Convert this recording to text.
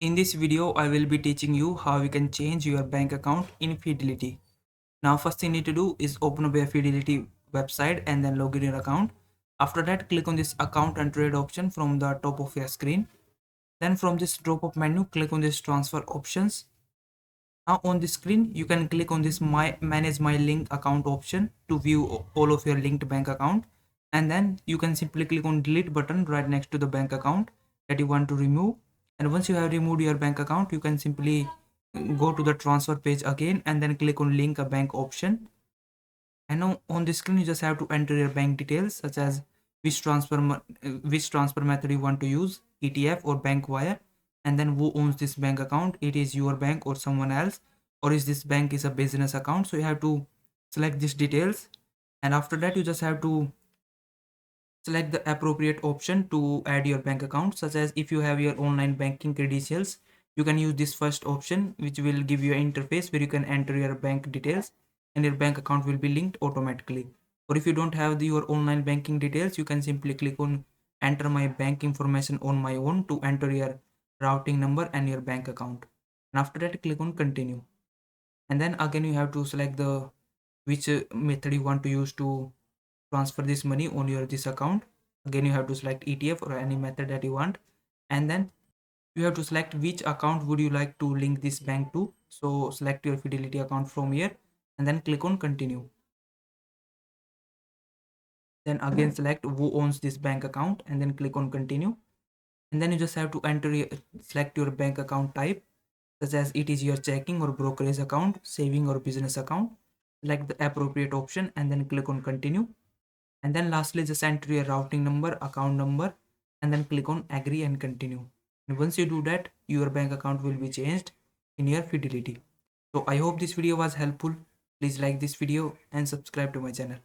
In this video, I will be teaching you how you can change your bank account in Fidelity. Now, first thing you need to do is open up your Fidelity website and then log in your account. After that, click on this account and trade option from the top of your screen. Then from this drop-up menu, click on this transfer options. Now on the screen, you can click on this manage my link account option to view all of your linked bank account. And then you can simply click on delete button right next to the bank account that you want to remove. And once you have removed your bank account, you can simply go to the transfer page again and then click on link a bank option. And now on the screen, you just have to enter your bank details such as which transfer method you want to use, ETF or bank wire, and then who owns this bank account. It is your bank or someone else, or is this bank is a business account. So you have to select these details, and after that you just have to select the appropriate option to add your bank account, such as if you have your online banking credentials, you can use this first option, which will give you an interface where you can enter your bank details and your bank account will be linked automatically. Or if you don't have your online banking details, you can simply click on enter my bank information on my own to enter your routing number and your bank account. And after that, click on continue. And then again you have to select the which method you want to use to transfer this money on your this account. Again you have to select ETF or any method that you want, and then you have to select which account would you like to link this bank to. So select your Fidelity account from here and then click on continue. Then again select who owns this bank account and then click on continue. And then you just have to select your bank account type, such as it is your checking or brokerage account, saving or business account. Select the appropriate option and then click on continue. And then lastly, just enter your routing number, account number, and then click on agree and continue. And once you do that, your bank account will be changed in your Fidelity. So I hope this video was helpful. Please like this video and subscribe to my channel.